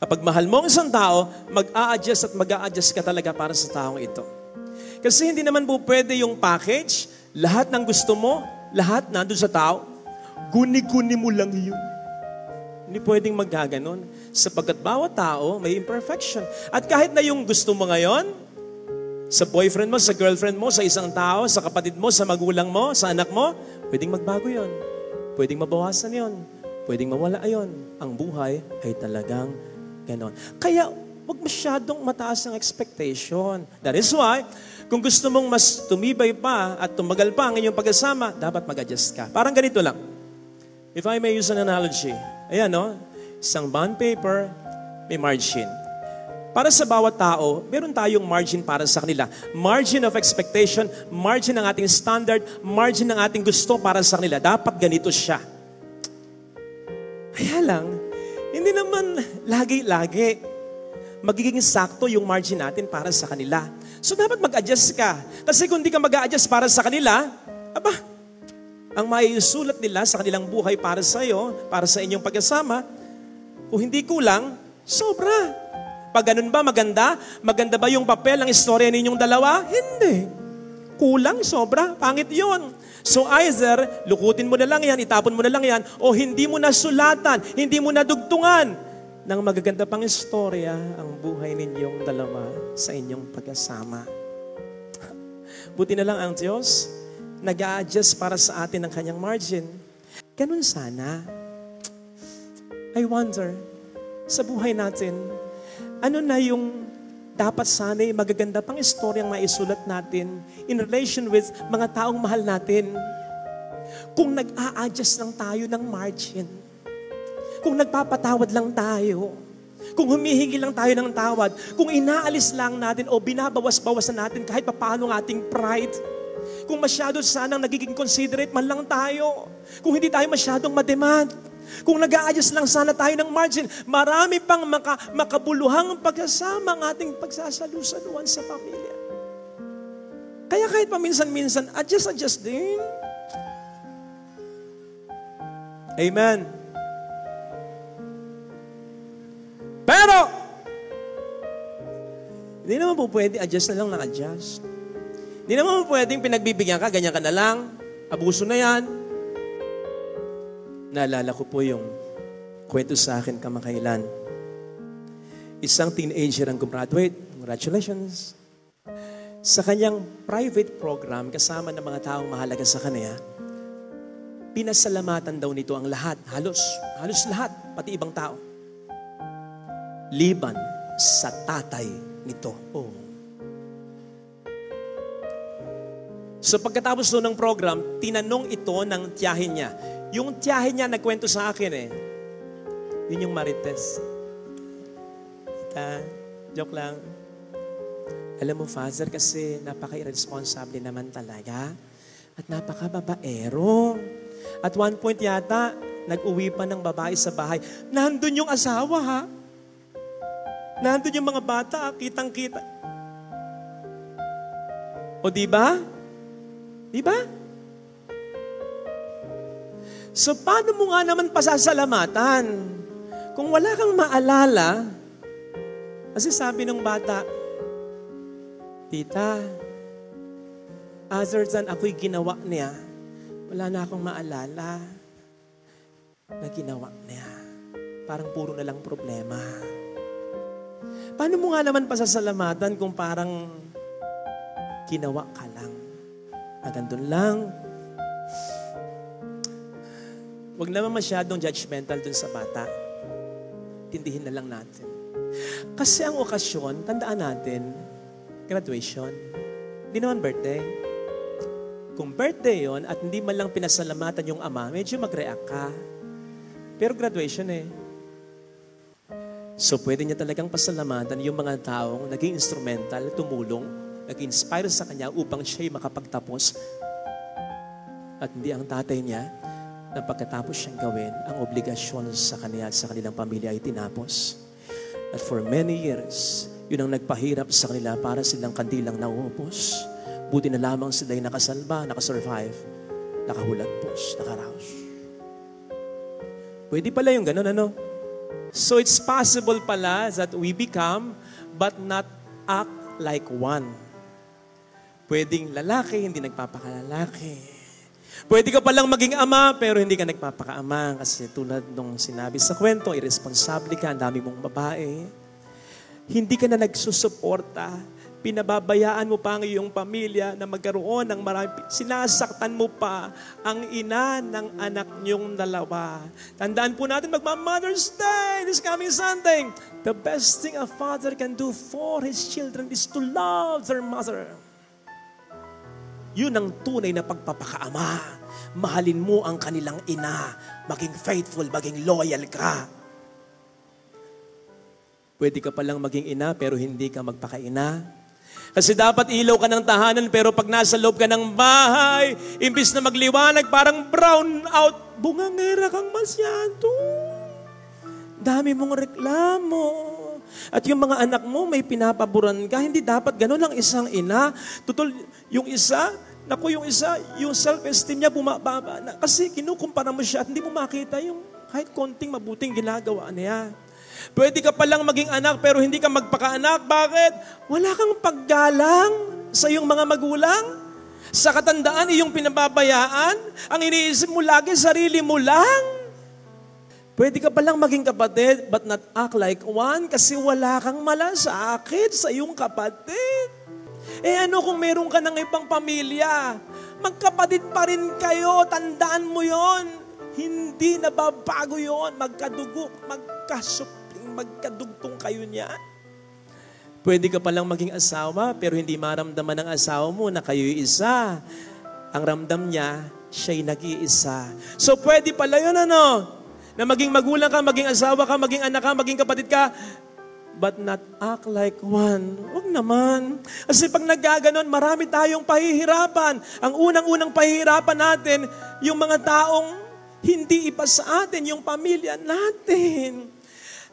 Kapag mahal mo ang isang tao, mag-a-adjust at mag-a-adjust ka talaga para sa taong ito. Kasi hindi naman po pwede yung package, lahat ng gusto mo, lahat nandun sa tao, guni-guni mo lang yun. Hindi pwedeng magkaganon. Sapagkat bawat tao may imperfection. At kahit na yung gusto mo ngayon, sa boyfriend mo, sa girlfriend mo, sa isang tao, sa kapatid mo, sa magulang mo, sa anak mo, pwedeng magbago yon. Pwedeng mabawasan yon. Pwedeng mawala yon. Ang buhay ay talagang ganon. Kaya, huwag masyadong mataas ang expectation. That is why, kung gusto mong mas tumibay pa at tumagal pa ang inyong pag-asama, dapat mag-adjust ka. Parang ganito lang. If I may use an analogy, ayan no, isang bond paper, may margin. Para sa bawat tao, meron tayong margin para sa kanila. Margin of expectation, margin ng ating standard, margin ng ating gusto para sa kanila. Dapat ganito siya. Kaya lang, hindi naman lagi-lagi magiging sakto yung margin natin para sa kanila. So dapat mag-adjust ka. Kasi kung di ka mag-adjust para sa kanila, ang maiusulat nila sa kanilang buhay para sa iyo, para sa inyong pag-asama, kung hindi kulang, sobra. Pag ganun ba, maganda? Maganda ba yung papel, ang istorya ninyong dalawa? Hindi. Kulang, sobra. Pangit yun. So either, lukutin mo na lang yan, itapon mo na lang yan, o hindi mo na sulatan, hindi mo na dugtungan ng magaganda pang istorya ang buhay ninyong dalawa sa inyong pag-asama. Buti na lang ang Diyos, nag-a-adjust para sa atin ang kanyang margin. Ganun sana. I wonder, sa buhay natin, ano na yung dapat sana magaganda pang istoryang maisulat natin in relation with mga taong mahal natin. Kung nag-a-adjust lang tayo ng margin, kung nagpapatawad lang tayo, kung humihingi lang tayo ng tawad, kung inaalis lang natin o binabawas-bawasan natin kahit papaano ng ating pride, kung masyado sanang nagiging considerate man lang tayo, kung hindi tayo masyadong mademand, kung nag-a-adjust lang sana tayo ng margin, marami pang makabuluhang pagkasama ang ating pagsasalu-saluhan sa pamilya. Kaya kahit paminsan-minsan, adjust din. Amen. Pero, hindi naman po pwede adjust na lang ng adjust. Hindi naman po pwedeng pinagbibigyan ka, ganyan ka na lang, abuso na yan. Naalala ko po yung kwento sa akin kamakailan. Isang teenager ang gumraduate. Congratulations. Sa kanyang private program, kasama ng mga taong mahalaga sa kanya, pinasalamatan daw nito ang lahat. Halos lahat, pati ibang tao. Liban sa tatay nito. Oh. So pagkatapos doon ng program, tinanong ito ng tiyahin niya. Yung tiyahin niya nagkwento sa akin Yun yung Marites. Joke lang. Alam mo, Father, kasi napaka-irresponsible naman talaga. At napaka-babaero. At one point yata, nag-uwi pa ng babae sa bahay. Nandun yung asawa, ha? Nandun yung mga bata, kitang-kita. O diba? Diba? So, paano mo nga naman pasasalamatan? Kung wala kang maalala, kasi sabi ng bata, Tita, other than ako'y ginawa niya, wala na akong maalala na ginawa niya. Parang puro na lang problema. Paano mo nga naman pasasalamatan kung parang ginawa ka lang? Agandun lang. Huwag naman masyadong judgmental dun sa bata. Tindihin na lang natin. Kasi ang okasyon, tandaan natin, graduation. Hindi naman birthday. Kung birthday yon at hindi man lang pinasalamatan yung ama, medyo mag-react ka. Pero graduation So pwede niya talagang pasalamatan yung mga taong naging instrumental, tumulong, nag-inspire sa kanya upang siya'y makapagtapos. At hindi ang tatay niya, na pagkatapos siyang gawin, ang obligasyon sa kanya at sa kanilang pamilya ay tinapos. At for many years, yun ang nagpahirap sa kanila para silang kandilang nauupos. Buti na lamang sila'y nakasalba, nakasurvive, nakahulagpos, nakaraos. Pwede pala yung ganun, So it's possible pala that we become but not act like one. Pwedeng lalaki, hindi nagpapakalalaki. Pwede ka palang maging ama, pero hindi ka nagpapakaama. Kasi tulad nung sinabi sa kwento, irresponsable ka, ang dami mong babae. Hindi ka na nagsusuporta. Pinababayaan mo pa ang iyong pamilya na magkaroon ng marami. Sinasaktan mo pa ang ina ng anak niyong dalawa. Tandaan po natin, magma-Mother's Day this coming Sunday. The best thing a father can do for his children is to love their mother. Yun ang tunay na pagpapakaama. Mahalin mo ang kanilang ina. Maging faithful, maging loyal ka. Pwede ka palang maging ina pero hindi ka magpakaina. Kasi dapat ilaw ka ng tahanan pero pag nasa loob ka ng bahay, imbis na magliwanag, parang brown out, bungangera kang masyado. Dami mong reklamo. At yung mga anak mo, may pinapaboran ka. Hindi dapat ganun ang isang ina. Tutol, yung isa, yung self-esteem niya bumababa na. Kasi kinukumpara mo siya at hindi mo makita yung kahit konting mabuting ginagawa niya. Pwede ka palang maging anak pero hindi ka magpakaanak. Bakit? Wala kang paggalang sa iyong mga magulang. Sa katandaan, iyong pinababayaan. Ang iniisip mo lagi, sarili mo lang. Pwede ka palang maging kapatid but not act like one kasi wala kang malasakit sa iyong kapatid. Ano kung meron ka ng ibang pamilya? Magkapatid pa rin kayo, tandaan mo yon. Hindi nababago yon. Magkadugo, magkadugtong kayo niyan. Pwede ka palang maging asawa pero hindi maramdaman ng asawa mo na kayo'y isa. Ang ramdam niya, siya'y nag-iisa. So pwede pala yun na maging magulang ka, maging asawa ka, maging anak ka, maging kapatid ka, but not act like one. Huwag naman. Kasi pag naggaganon, marami tayong pahihirapan. Ang unang-unang pahihirapan natin, yung mga taong hindi iba sa atin, yung pamilya natin.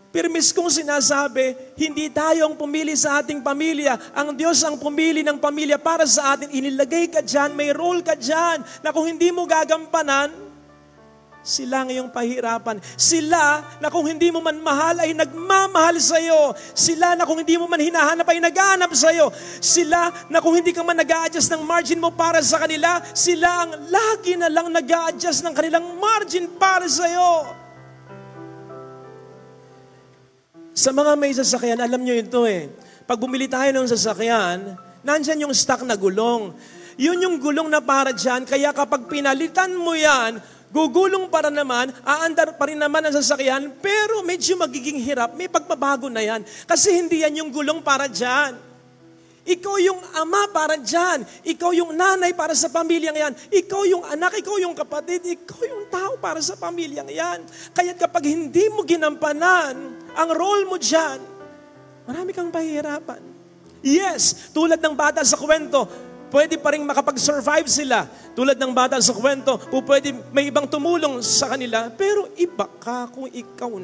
Permis kong sinasabi, hindi tayo ang pumili sa ating pamilya. Ang Diyos ang pumili ng pamilya para sa atin. Inilagay ka dyan, may role ka dyan, na kung hindi mo gagampanan, sila ang iyong pahirapan. Sila na kung hindi mo man mahal ay nagmamahal sa iyo. Sila na kung hindi mo man hinahanap ay naghahanap sa iyo. Sila na kung hindi ka man nag-a-adjust ng margin mo para sa kanila, sila ang lagi na lang nag-a-adjust ng kanilang margin para sa iyo. Sa mga may sasakyan, alam nyo ito Pag bumili tayo ng sasakyan, nandyan yung stock na gulong. Yun yung gulong na para dyan, kaya kapag pinalitan mo yan, gugulong para naman, aandar pa rin naman ang sasakyan, pero medyo magiging hirap, may pagbabago na yan. Kasi hindi yan yung gulong para dyan. Ikaw yung ama para dyan. Ikaw yung nanay para sa pamilyang yan. Ikaw yung anak, ikaw yung kapatid, ikaw yung tao para sa pamilyang yan. Kaya kapag hindi mo ginampanan ang role mo dyan, marami kang pahihirapan. Yes, tulad ng bata sa kwento, pwede pa rin makapag-survive sila. Tulad ng bata sa kwento, pwede may ibang tumulong sa kanila, pero iba ka kung ikaw